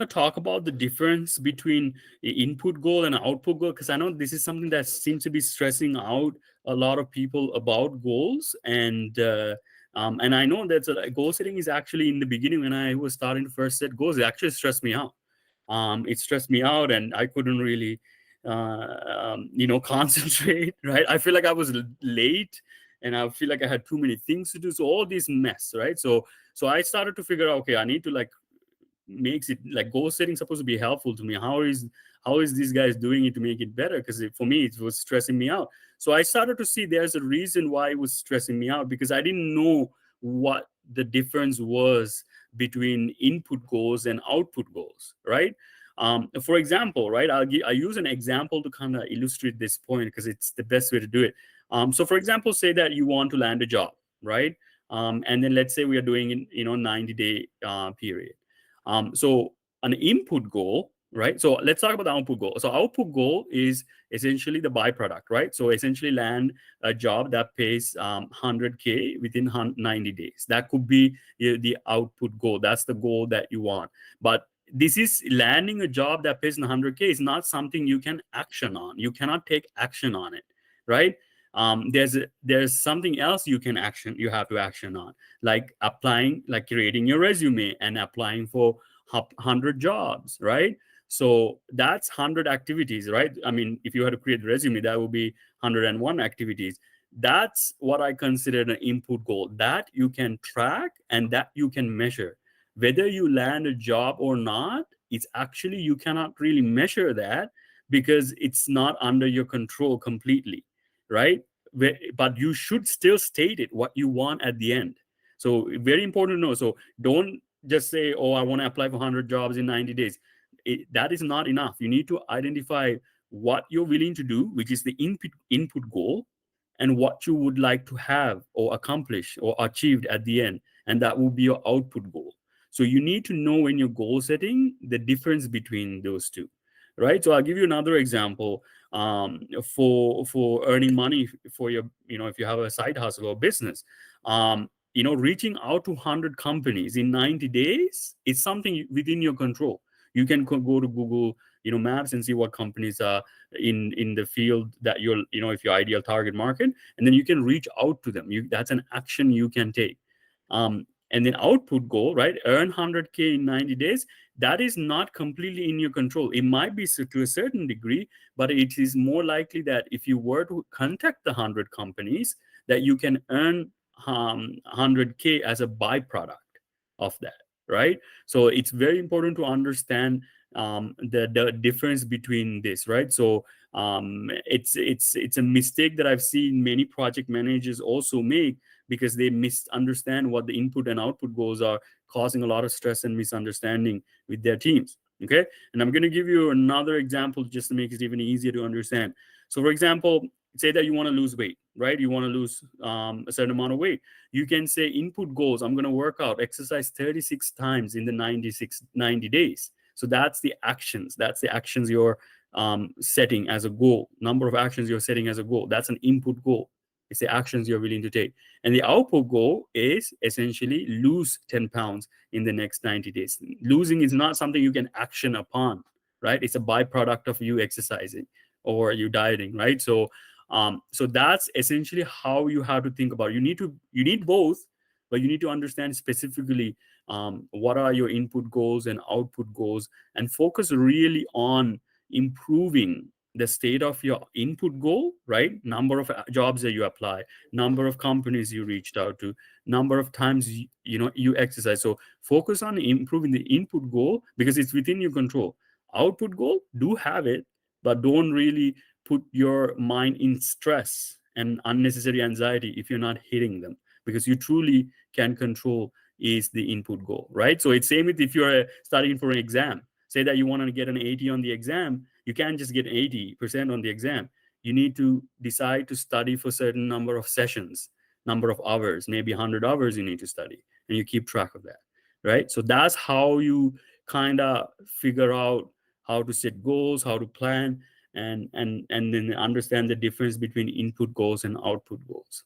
to talk about the difference between input goal and output goal, because I know this is something that seems to be stressing out a lot of people about goals. And I know that goal setting is actually, in the beginning when I was starting to first set goals, it actually stressed me out. It stressed me out, and I couldn't really, concentrate. Right? I feel like I was late, and I feel like I had too many things to do. So all this mess, right? So I started to figure out, okay, I need to like makes it like goal setting supposed to be helpful to me. How is these guys doing it to make it better? Because for me it was stressing me out. So I started to see there's a reason why it was stressing me out, because I didn't know what the difference was between input goals and output goals, right? For example, right, I use an example to kind of illustrate this point, because it's the best way to do it. So for example, say that you want to land a job, right? And then let's say we are doing in 90-day period. So an input goal, right? So let's talk about the output goal. So output goal is essentially the byproduct, right? So essentially land a job that pays 100K within 90 days. That could be the output goal. That's the goal that you want. But this is landing a job that pays 100K is not something you can action on. You cannot take action on it, right? There's something else you have to action on, like applying, like creating your resume and applying for 100 jobs, right? So that's 100 activities, right? I mean, if you had to create a resume, that would be 101 activities. That's what I consider an input goal, that you can track and that you can measure. Whether you land a job or not, it's actually, you cannot really measure that, because it's not under your control completely, right? But you should still state it, what you want at the end. So very important to know. So don't just say, oh, I want to apply for 100 jobs in 90 days. That is not enough. You need to identify what you're willing to do, which is the input goal, and what you would like to have or accomplish or achieved at the end, and that will be your output goal. So you need to know, when you're goal setting, the difference between those two, right? So I'll give you another example. For earning money for your, if you have a side hustle or business, reaching out to 100 companies in 90 days is something within your control. You can go to Google Maps and see what companies are in the field that you're, if your ideal target market, and then you can reach out to them. That's an action you can take. And then output goal, right? Earn 100K in 90 days. That is not completely in your control. It might be to a certain degree, but it is more likely that if you were to contact the 100 companies, that you can earn 100K as a byproduct of that, right? So it's very important to understand the difference between this, right? So it's a mistake that I've seen many project managers also make, because they misunderstand what the input and output goals are, causing a lot of stress and misunderstanding with their teams. Okay, and I'm going to give you another example just to make it even easier to understand. So for example, say that you want to lose weight, right? You want to lose a certain amount of weight. You can say input goals, I'm going to work out, exercise 36 times in the 90 days. So that's the actions you're setting as a goal. Number of actions you're setting as a goal. That's an input goal. It's the actions you're willing to take. And the output goal is essentially lose 10 pounds in the next 90 days. Losing is not something you can action upon, right? It's a byproduct of you exercising or you dieting, right? So that's essentially how you have to think about it. You need both, but you need to understand specifically what are your input goals and output goals, and focus really on improving the state of your input goal, right? Number of jobs that you apply, number of companies you reached out to, number of times you exercise. So focus on improving the input goal, because it's within your control. Output goal, do have it, but don't really put your mind in stress and unnecessary anxiety if you're not hitting them, because you truly can control is the input goal, right? So it's same with if you're studying for an exam. Say that you want to get an 80 on the exam, you can't just get 80% on the exam. You need to decide to study for certain number of sessions, number of hours, maybe 100 hours you need to study, and you keep track of that, right? So that's how you kind of figure out how to set goals, how to plan, and then understand the difference between input goals and output goals.